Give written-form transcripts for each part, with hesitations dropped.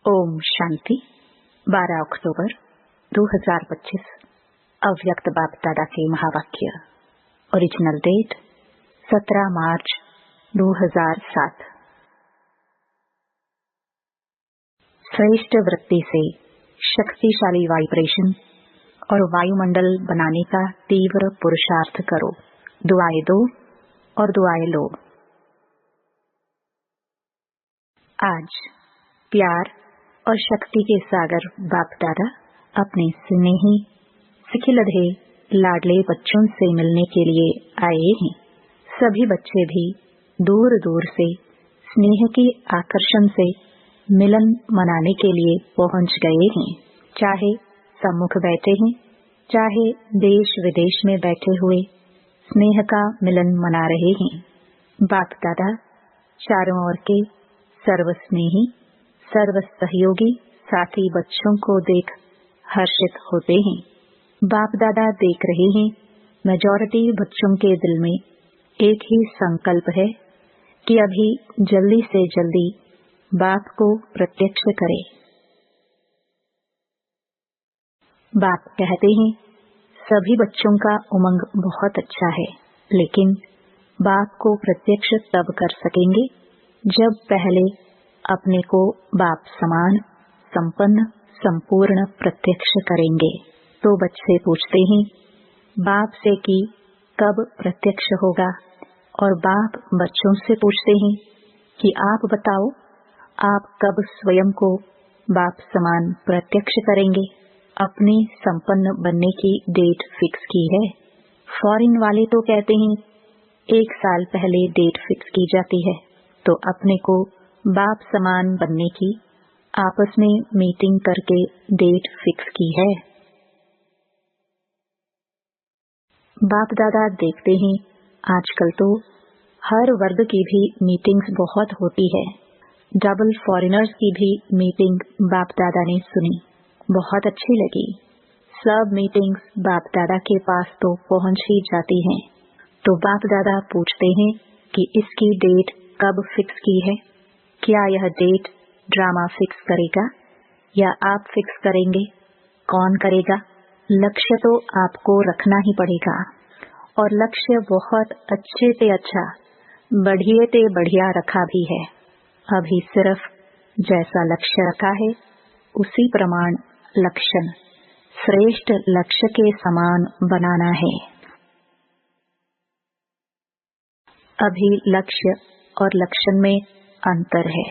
ओम शांति। 12 अक्टूबर 2025 अव्यक्त बाप दादा के महावाक्य। ओरिजिनल डेट 17 मार्च 2007। श्रेष्ठ वृत्ति से शक्तिशाली वाइब्रेशन और वायुमंडल बनाने का तीव्र पुरुषार्थ करो। दुआएं दो और दुआएं लो। आज प्यार और शक्ति के सागर बाप दादा अपने स्नेही सिखिलधे लाडले बच्चों से मिलने के लिए आए हैं। सभी बच्चे भी दूर दूर से स्नेह की आकर्षण से मिलन मनाने के लिए पहुंच गए हैं। चाहे सम्मुख बैठे हैं, चाहे देश विदेश में बैठे हुए स्नेह का मिलन मना रहे हैं। बाप दादा चारों ओर के सर्वस्नेही सर्व सहयोगी साथी बच्चों को देख हर्षित होते हैं। बाप दादा देख रहे हैं मेजॉरिटी बच्चों के दिल में एक ही संकल्प है कि अभी जल्दी से जल्दी बाप को प्रत्यक्ष करें। बाप कहते हैं सभी बच्चों का उमंग बहुत अच्छा है, लेकिन बाप को प्रत्यक्ष तब कर सकेंगे जब पहले अपने को बाप समान संपन्न संपूर्ण प्रत्यक्ष करेंगे। तो बच्चे पूछते हैं बाप से कि कब प्रत्यक्ष होगा, और बाप बच्चों से पूछते हैं कि आप बताओ आप कब स्वयं को बाप समान प्रत्यक्ष करेंगे। अपनी संपन्न बनने की डेट फिक्स की है। फॉरेन वाले तो कहते हैं 1 साल पहले डेट फिक्स की जाती है, तो अपने को बाप समान बनने की आपस में मीटिंग करके डेट फिक्स की है। बाप दादा देखते हैं आजकल तो हर वर्ग की भी मीटिंग्स बहुत होती है। डबल फॉरेनर्स की भी मीटिंग बाप दादा ने सुनी, बहुत अच्छी लगी। सब मीटिंग्स बाप दादा के पास तो पहुंच ही जाती हैं। तो बाप दादा पूछते हैं कि इसकी डेट कब फिक्स की है। क्या यह डेट ड्रामा फिक्स करेगा या आप फिक्स करेंगे? कौन करेगा? लक्ष्य तो आपको रखना ही पड़ेगा, और लक्ष्य बहुत अच्छे से अच्छा बढ़िए ते बढ़िया रखा भी है। अभी सिर्फ जैसा लक्ष्य रखा है उसी प्रमाण लक्षण श्रेष्ठ लक्ष्य के समान बनाना है। अभी लक्ष्य और लक्षण में अंतर है।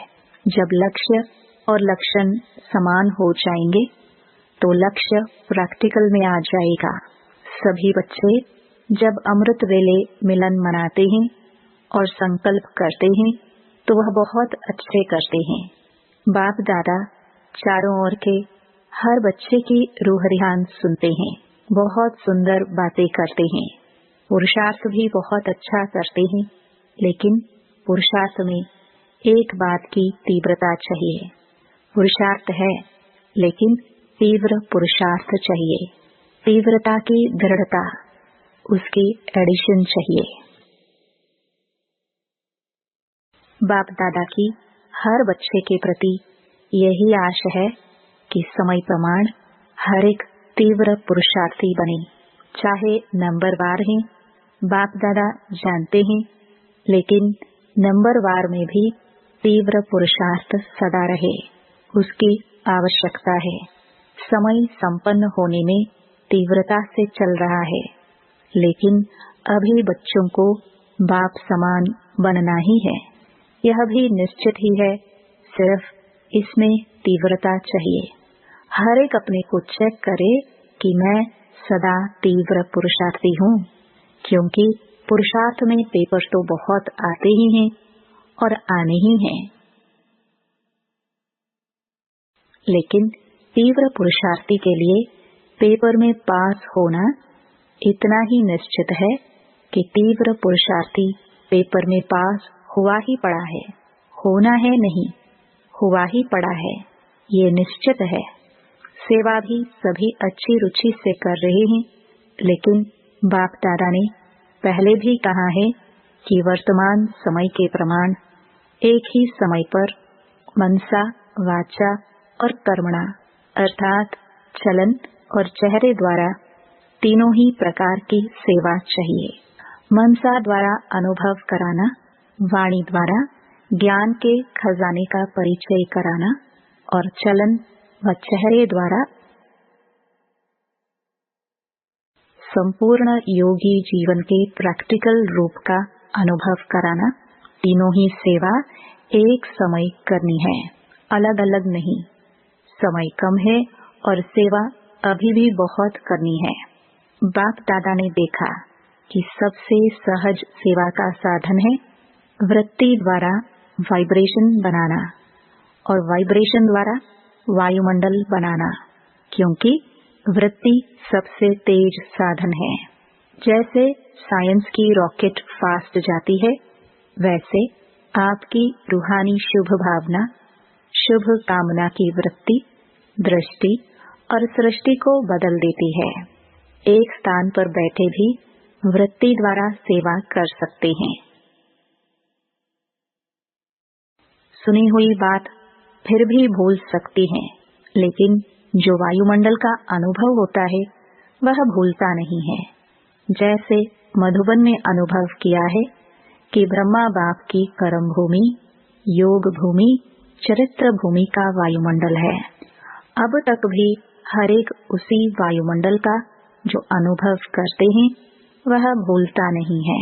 जब लक्ष्य और लक्षण समान हो जाएंगे तो लक्ष्य प्रैक्टिकल में आ जाएगा। सभी बच्चे जब अमृत वेले मिलन मनाते हैं और संकल्प करते हैं तो वह बहुत अच्छे करते हैं। बाप दादा चारों ओर के हर बच्चे की रूह रिहान सुनते हैं, बहुत सुंदर बातें करते हैं। पुरुषार्थ भी बहुत अच्छा करते हैं, लेकिन पुरुषार्थ में एक बात की तीव्रता चाहिए। पुरुषार्थ है, लेकिन तीव्र पुरुषार्थ चाहिए। तीव्रता की दृढ़ता, उसकी एडिशन चाहिए। बाप दादा की हर बच्चे के प्रति यही आश है कि समय प्रमाण हर एक तीव्र पुरुषार्थी बने। चाहे नंबरवार हैं, बाप दादा जानते हैं, लेकिन नंबरवार में भी तीव्र पुरुषार्थ सदा रहे, उसकी आवश्यकता है। समय संपन्न होने में तीव्रता से चल रहा है, लेकिन अभी बच्चों को बाप समान बनना ही है। यह भी निश्चित ही है, सिर्फ इसमें तीव्रता चाहिए। हर एक अपने को चेक करे कि मैं सदा तीव्र पुरुषार्थी हूँ, क्योंकि पुरुषार्थ में पेपर तो बहुत आते ही हैं और आने ही हैं, लेकिन तीव्र पुरुषार्थी के लिए पेपर में पास होना इतना ही निश्चित है कि तीव्र पुरुषार्थी पेपर में पास हुआ ही पड़ा है। होना है नहीं, हुआ ही पड़ा है, ये निश्चित है। सेवा भी सभी अच्छी रुचि से कर रहे हैं, लेकिन बाप दादा ने पहले भी कहा है कि वर्तमान समय के प्रमाण एक ही समय पर मनसा वाचा और कर्मणा अर्थात चलन और चेहरे द्वारा तीनों ही प्रकार की सेवा चाहिए। मनसा द्वारा अनुभव कराना, वाणी द्वारा ज्ञान के खजाने का परिचय कराना और चलन व चेहरे द्वारा संपूर्ण योगी जीवन के प्रैक्टिकल रूप का अनुभव कराना, तीनों ही सेवा एक समय करनी है, अलग अलग नहीं। समय कम है और सेवा अभी भी बहुत करनी है। बाप दादा ने देखा कि सबसे सहज सेवा का साधन है वृत्ति द्वारा वाइब्रेशन बनाना और वाइब्रेशन द्वारा वायुमंडल बनाना, क्योंकि वृत्ति सबसे तेज साधन है। जैसे साइंस की रॉकेट फास्ट जाती है, वैसे आपकी रूहानी शुभ भावना, शुभ कामना की वृत्ति दृष्टि और सृष्टि को बदल देती है। एक स्थान पर बैठे भी वृत्ति द्वारा सेवा कर सकते हैं। सुनी हुई बात फिर भी भूल सकती हैं, लेकिन जो वायुमंडल का अनुभव होता है वह भूलता नहीं है। जैसे मधुबन में अनुभव किया है कि ब्रह्मा बाप की कर्म भूमि, योग भूमि, चरित्र भूमि का वायुमंडल है। अब तक भी हर एक उसी वायुमंडल का जो अनुभव करते हैं वह भूलता नहीं है।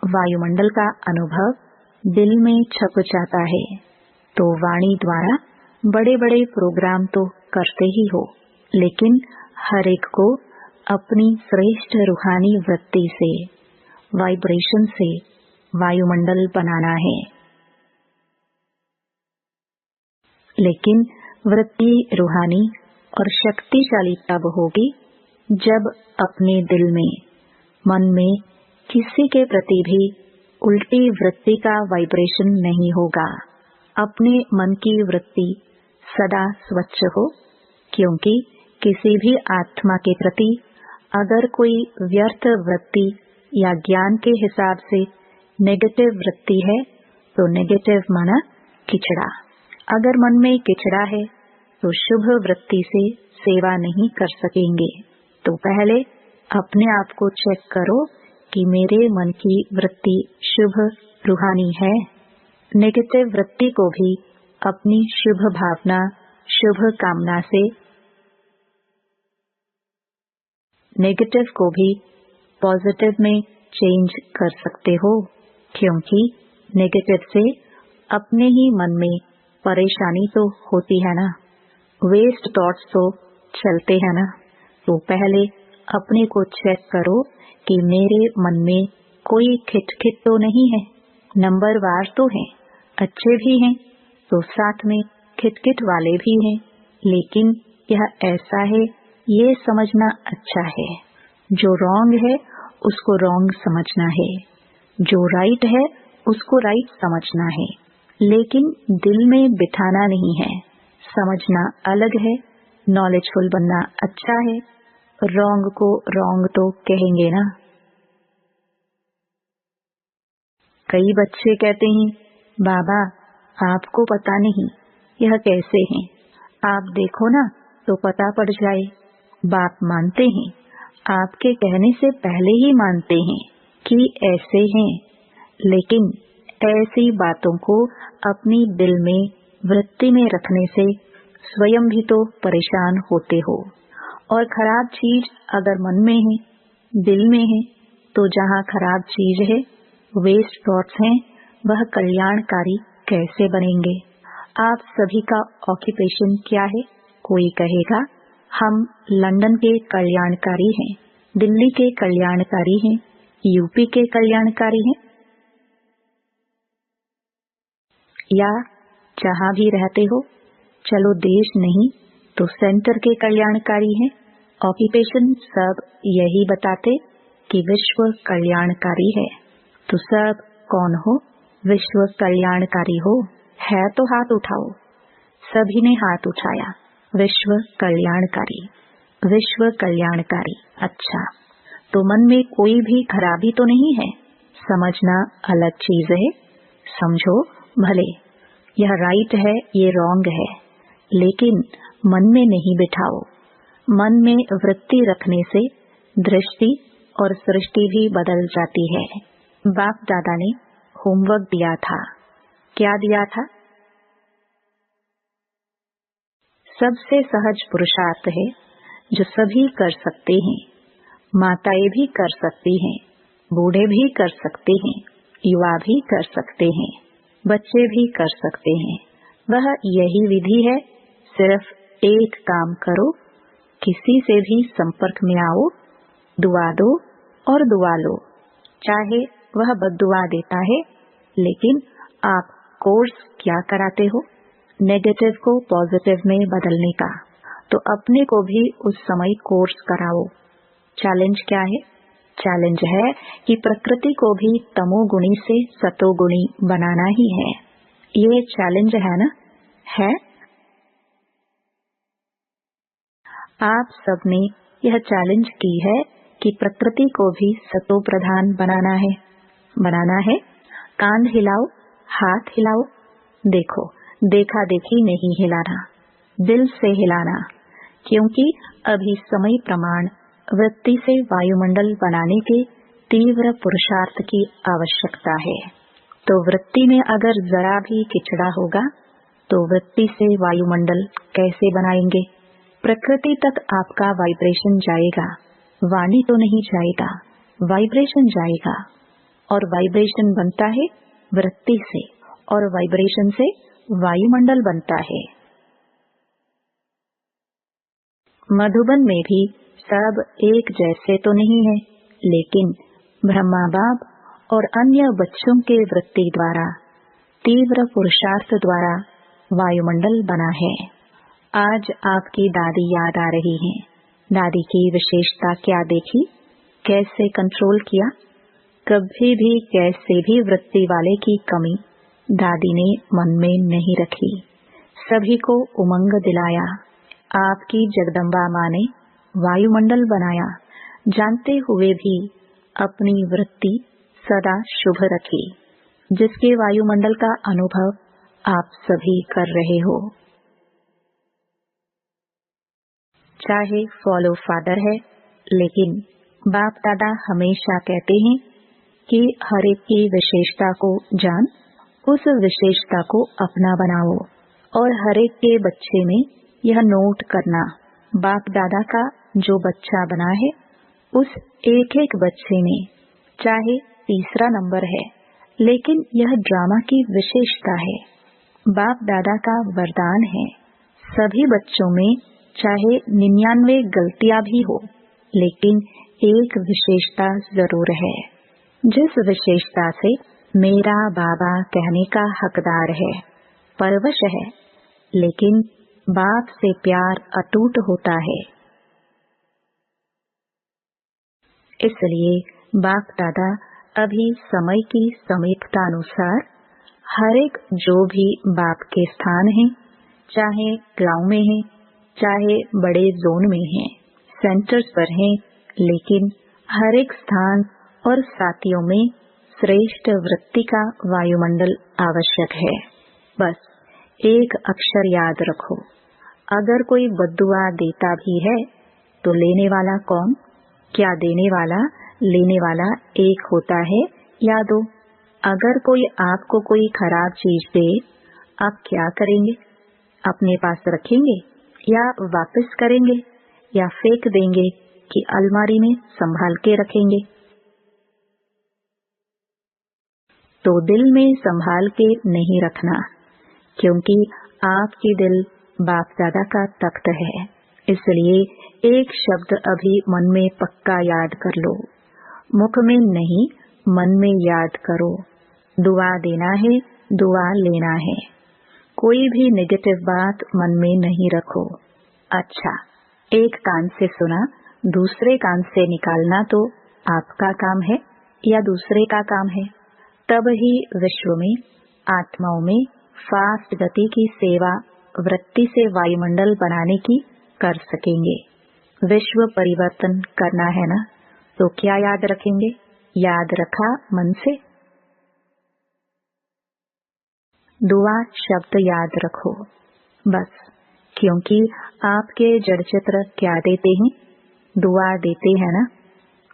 वायुमंडल का अनुभव दिल में छप जाता है, तो वाणी द्वारा बड़े बड़े प्रोग्राम तो करते ही हो, लेकिन हर एक को अपनी श्रेष्ठ रूहानी वृत्ति से, वाइब्रेशन से वायुमंडल बनाना है। लेकिन वृत्ति रूहानी और शक्तिशाली तब होगी जब अपने दिल में, मन में किसी के प्रति भी उल्टी वृत्ति का वाइब्रेशन नहीं होगा। अपने मन की वृत्ति सदा स्वच्छ हो, क्योंकि किसी भी आत्मा के प्रति अगर कोई व्यर्थ वृत्ति या ज्ञान के हिसाब से नेगेटिव वृत्ति है तो नेगेटिव माना किचड़ा। अगर मन में किचड़ा है तो शुभ वृत्ति से सेवा नहीं कर सकेंगे। तो पहले अपने आप को चेक करो कि मेरे मन की वृत्ति शुभ रूहानी है। नेगेटिव वृत्ति को भी अपनी शुभ भावना, शुभ कामना से, नेगेटिव को भी पॉजिटिव में चेंज कर सकते हो, क्योंकि नेगेटिव से अपने ही मन में परेशानी तो होती है ना, वेस्ट थॉट्स तो चलते हैं ना। तो पहले अपने को चेक करो कि मेरे मन में कोई खिटखिट तो नहीं है। नंबरवार तो हैं, अच्छे भी हैं, तो साथ में खिटखिट वाले भी हैं, लेकिन यह ऐसा है ये समझना अच्छा है। जो रॉन्ग है उसको रॉन्ग समझना है, जो राइट है उसको राइट समझना है, लेकिन दिल में बिठाना नहीं है। समझना अलग है, नॉलेजफुल बनना अच्छा है, रॉन्ग को रॉन्ग तो कहेंगे ना। कई बच्चे कहते हैं, बाबा आपको पता नहीं यह कैसे हैं, आप देखो ना तो पता पड़ जाए। बाप मानते हैं, आपके कहने से पहले ही मानते हैं कि ऐसे हैं, लेकिन ऐसी बातों को अपनी दिल में वृत्ति में रखने से स्वयं भी तो परेशान होते हो। और खराब चीज अगर मन में है, दिल में है, तो जहाँ खराब चीज है, वेस्ट थॉट्स हैं, वह कल्याणकारी कैसे बनेंगे। आप सभी का ऑक्यूपेशन क्या है? कोई कहेगा हम लंदन के कल्याणकारी हैं, दिल्ली के कल्याणकारी हैं, यूपी के कल्याणकारी हैं, या जहाँ भी रहते हो, चलो देश नहीं तो सेंटर के कल्याणकारी हैं। ऑक्यूपेशन सब यही बताते कि विश्व कल्याणकारी है। तो सब कौन हो? विश्व कल्याणकारी हो। है तो हाथ उठाओ। सभी ने हाथ उठाया। विश्व कल्याणकारी, विश्व कल्याणकारी। अच्छा, तो मन में कोई भी खराबी तो नहीं है। समझना अलग चीज है। समझो भले यह राइट है, ये रॉन्ग है, लेकिन मन में नहीं बिठाओ। मन में वृत्ति रखने से दृष्टि और सृष्टि भी बदल जाती है। बाप दादा ने होमवर्क दिया था। क्या दिया था? सबसे सहज पुरुषार्थ है जो सभी कर सकते हैं। माताएं भी कर सकती हैं, बूढ़े भी कर सकते हैं, युवा भी कर सकते हैं, बच्चे भी कर सकते हैं। वह यही विधि है। सिर्फ एक काम करो, किसी से भी संपर्क में आओ, दुआ दो और दुआ लो। चाहे वह बद्दुआ देता है, लेकिन आप कोर्स क्या कराते हो? नेगेटिव को पॉजिटिव में बदलने का। तो अपने को भी उस समय कोर्स कराओ। चैलेंज क्या है? चैलेंज है कि प्रकृति को भी तमोगुणी से सतोगुणी बनाना ही है। ये चैलेंज है ना? है। आप सबने यह चैलेंज की है कि प्रकृति को भी सतो प्रधान बनाना है। बनाना है। कान हिलाओ, हाथ हिलाओ। देखो, देखा देखी नहीं हिलाना, दिल से हिलाना, क्योंकि अभी समय प्रमाण वृत्ति से वायुमंडल बनाने के तीव्र पुरुषार्थ की आवश्यकता है। तो वृत्ति में अगर जरा भी किचड़ा होगा तो वृत्ति से वायुमंडल कैसे बनाएंगे? प्रकृति तक आपका वाइब्रेशन जाएगा, वाणी तो नहीं जाएगा, वाइब्रेशन जाएगा। और वाइब्रेशन बनता है वृत्ति से, और वाइब्रेशन से वायुमंडल बनता है। मधुबन में भी सब एक जैसे तो नहीं है, लेकिन ब्रह्मा बाप और अन्य बच्चों के वृत्ति द्वारा, तीव्र पुरुषार्थ द्वारा वायुमंडल बना है। आज आपकी दादी याद आ रही हैं। दादी की विशेषता क्या देखी? कैसे कंट्रोल किया? कभी भी कैसे भी वृत्ति वाले की कमी दादी ने मन में नहीं रखी। सभी को उमंग दिलाया। आपकी जगदम्बा माँ ने वायुमंडल बनाया, जानते हुए भी अपनी वृत्ति सदा शुभ रखी, जिसके वायुमंडल का अनुभव आप सभी कर रहे हो। चाहे फॉलो फादर है, लेकिन बाप दादा हमेशा कहते हैं कि हर एक की विशेषता को जान, उस विशेषता को अपना बनाओ। और हर एक के बच्चे में यह नोट करना, बाप दादा का जो बच्चा बना है, उस एक एक बच्चे में चाहे तीसरा नंबर है, लेकिन यह ड्रामा की विशेषता है, बाप दादा का वरदान है। सभी बच्चों में चाहे 99 गलतियां भी हो, लेकिन एक विशेषता जरूर है, जिस विशेषता से मेरा बाबा कहने का हकदार है, परवश है, लेकिन बाप से प्यार अटूट होता है। इसलिए बाप दादा अभी समय की समीपता अनुसार हर एक जो भी बाप के स्थान हैं, चाहे गांव में हैं, चाहे बड़े जोन में हैं, सेंटर्स पर हैं, लेकिन हर एक स्थान और साथियों में श्रेष्ठ वृत्ति का वायुमंडल आवश्यक है। बस एक अक्षर याद रखो, अगर कोई बद्दुआ देता भी है तो लेने वाला कौन? क्या देने वाला लेने वाला एक होता है या दो? अगर कोई आपको कोई खराब चीज दे, आप क्या करेंगे? अपने पास रखेंगे या वापस करेंगे या फेंक देंगे कि अलमारी में संभाल के रखेंगे? तो दिल में संभाल के नहीं रखना, क्योंकि आपकी दिल बाप दादा का तख्त है। इसलिए एक शब्द अभी मन में पक्का याद कर लो, मुख में नहीं, मन में याद करो। दुआ देना है, दुआ लेना है। कोई भी नेगेटिव बात मन में नहीं रखो। अच्छा, एक कान से सुना, दूसरे कान से निकालना तो आपका काम है या दूसरे का काम है? तब ही विश्व में, आत्माओं में फास्ट गति की सेवा वृत्ति से वायुमंडल बनाने की कर सकेंगे। विश्व परिवर्तन करना है ना, तो क्या याद रखेंगे? याद रखा मन से? दुआ शब्द याद रखो, बस क्योंकि आपके जड़ चित्र क्या देते हैं? दुआ देते हैं ना।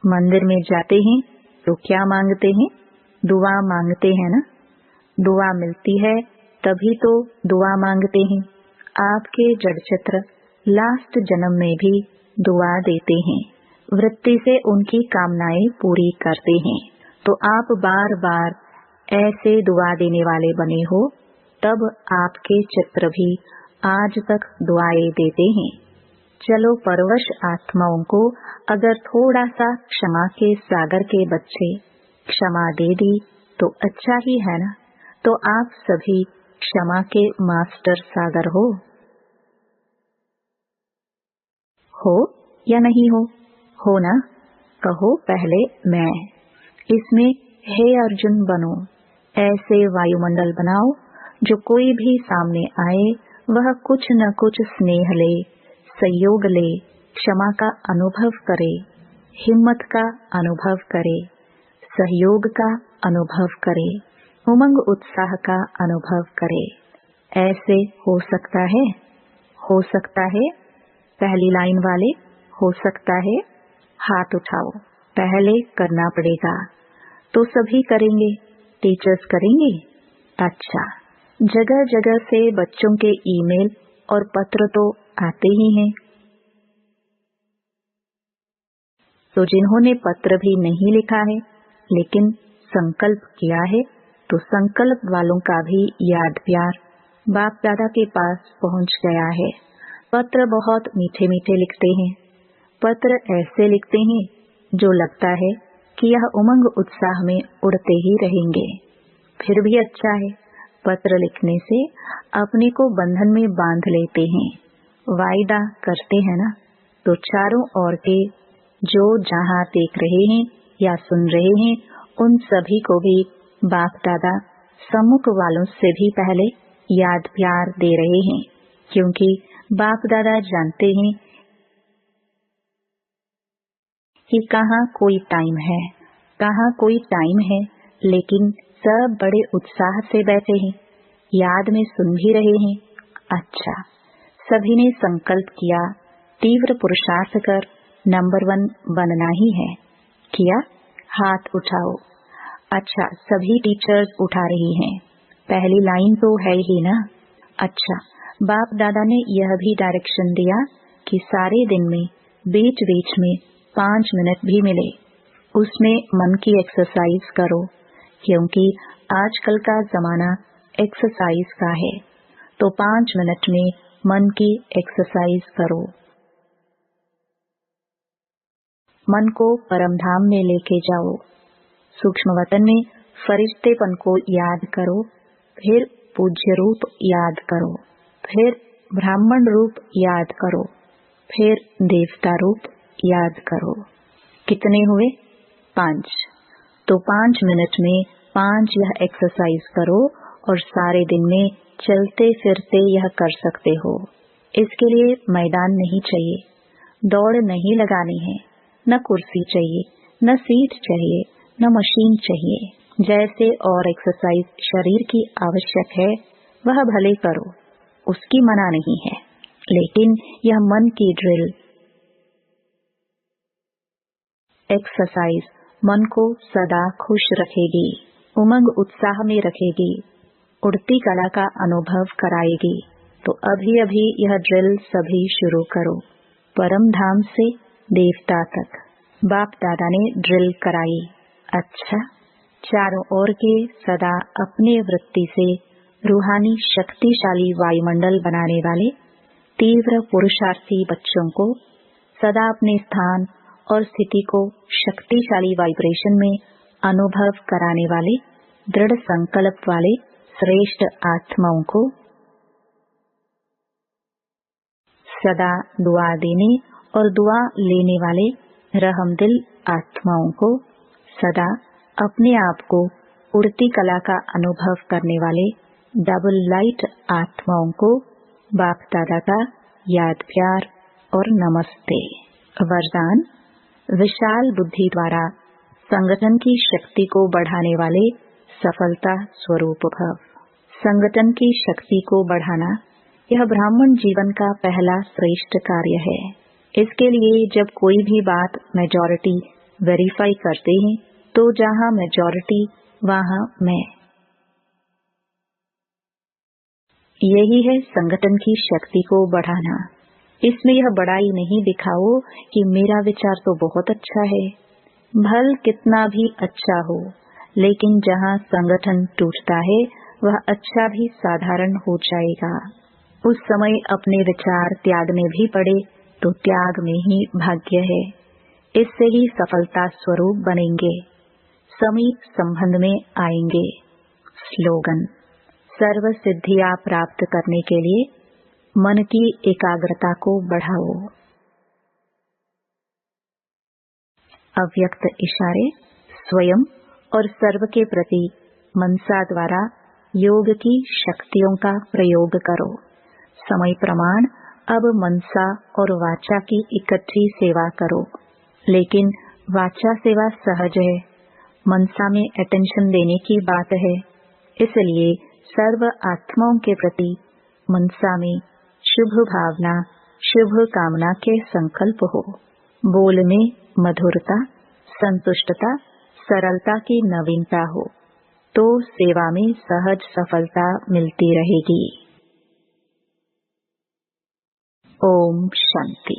मंदिर में जाते हैं तो क्या मांगते हैं? दुआ मांगते हैं ना। दुआ मिलती है तभी तो दुआ मांगते हैं। आपके जड़ चित्र लास्ट जन्म में भी दुआ देते हैं, वृत्ति से उनकी कामनाएं पूरी करते हैं। तो आप बार बार ऐसे दुआ देने वाले बने हो, तब आपके चित्र भी आज तक दुआएं देते हैं। चलो, परवश आत्माओं को अगर थोड़ा सा क्षमा के सागर के बच्चे क्षमा दे दी तो अच्छा ही है ना। तो आप सभी क्षमा के मास्टर सागर हो या नहीं हो? हो ना? कहो पहले मैं। इसमें हे अर्जुन बनो, ऐसे वायुमंडल बनाओ जो कोई भी सामने आए वह कुछ न कुछ स्नेह ले, सहयोग ले, क्षमा का अनुभव करे, हिम्मत का अनुभव करे, सहयोग का अनुभव करे, उमंग उत्साह का अनुभव करे। ऐसे हो सकता है? हो सकता है? पहली लाइन वाले, हो सकता है? हाथ उठाओ। पहले करना पड़ेगा तो सभी करेंगे। टीचर्स करेंगे? अच्छा, जगह जगह से बच्चों के ईमेल और पत्र तो आते ही हैं। तो जिन्होंने पत्र भी नहीं लिखा है लेकिन संकल्प किया है, तो संकल्प वालों का भी याद प्यार बाप दादा के पास पहुंच गया है। पत्र बहुत मीठे मीठे लिखते हैं। पत्र ऐसे लिखते हैं जो लगता है कि यह उमंग उत्साह में उड़ते ही रहेंगे। फिर भी अच्छा है, पत्र लिखने से अपने को बंधन में बांध लेते हैं, वायदा करते हैं ना। तो चारों ओर के जो जहां देख रहे हैं या सुन रहे हैं, उन सभी को भी बाप दादा सम्मुख वालों से भी पहले याद प्यार दे रहे हैं, क्योंकि बाप दादा जानते हैं कि कहाँ कोई टाइम है, कहाँ कोई टाइम है, लेकिन सब बड़े उत्साह से बैठे हैं, याद में सुन भी रहे हैं। अच्छा, सभी ने संकल्प किया तीव्र पुरुषार्थ कर नंबर 1 बनना ही है। किया? हाथ उठाओ। अच्छा, सभी टीचर्स उठा रही हैं। पहली लाइन तो है ही ना। अच्छा, बाप दादा ने यह भी डायरेक्शन दिया कि सारे दिन में बीच बीच में 5 मिनट भी मिले, उसमें मन की एक्सरसाइज करो, क्योंकि आजकल का जमाना एक्सरसाइज का है। तो 5 मिनट में मन की एक्सरसाइज करो। मन को परमधाम में लेके जाओ। सूक्ष्म वतन में फरिश्तेपन को याद करो, फिर पूज्य रूप याद करो, फिर ब्राह्मण रूप याद करो, फिर देवता रूप याद करो। कितने हुए? 5। तो 5 मिनट में 5 यह एक्सरसाइज करो और सारे दिन में चलते फिरते यह कर सकते हो। इसके लिए मैदान नहीं चाहिए, दौड़ नहीं लगानी है, न कुर्सी चाहिए, न सीट चाहिए, न मशीन चाहिए। जैसे और एक्सरसाइज शरीर की आवश्यक है वह भले करो, उसकी मना नहीं है, लेकिन यह मन की ड्रिल एक्सरसाइज मन को सदा खुश रखेगी, उमंग उत्साह में रखेगी, उड़ती कला का अनुभव कराएगी। तो अभी अभी यह ड्रिल सभी शुरू करो। परम धाम से देवता तक बाप दादा ने ड्रिल कराई। अच्छा, चारों ओर के सदा अपने वृत्ति से रूहानी शक्तिशाली वायुमंडल बनाने वाले तीव्र पुरुषार्थी बच्चों को सदा अपने स्थान और स्थिति को शक्तिशाली वाइब्रेशन में अनुभव कराने वाले दृढ़ संकल्प वाले श्रेष्ठ आत्माओं को सदा दुआ देने और दुआ लेने वाले रहमदिल आत्माओं को सदा अपने आप को उड़ती कला का अनुभव करने वाले डबल लाइट आत्माओं को बाप दादा का याद प्यार और नमस्ते। वरदान: विशाल बुद्धि द्वारा संगठन की शक्ति को बढ़ाने वाले सफलता स्वरूप भव। संगठन की शक्ति को बढ़ाना यह ब्राह्मण जीवन का पहला श्रेष्ठ कार्य है। इसके लिए जब कोई भी बात मेजॉरिटी वेरीफाई करते हैं तो जहां मेजॉरिटी वहां मैं। यही है संगठन की शक्ति को बढ़ाना। इसमें यह बड़ाई नहीं दिखाओ कि मेरा विचार तो बहुत अच्छा है। भल कितना भी अच्छा हो, लेकिन जहां संगठन टूटता है वह अच्छा भी साधारण हो जाएगा। उस समय अपने विचार त्यागने भी पड़े तो त्याग में ही भाग्य है। इससे ही सफलता स्वरूप बनेंगे, समीप संबंध में आएंगे। स्लोगन: सर्व सिद्धियां प्राप्त करने के लिए मन की एकाग्रता को बढ़ाओ। अव्यक्त इशारे: स्वयं और सर्व के प्रति मनसा द्वारा योग की शक्तियों का प्रयोग करो। समय प्रमाण: अब मनसा और वाचा की इकट्ठी सेवा करो। लेकिन वाचा सेवा सहज है, मनसा में अटेंशन देने की बात है। इसलिए सर्व आत्माओं के प्रति मनसा में शुभ भावना, शुभ कामना के संकल्प हो। बोल में मधुरता, संतुष्टता, सरलता की नवीनता हो तो सेवा में सहज सफलता मिलती रहेगी। ओम शांति।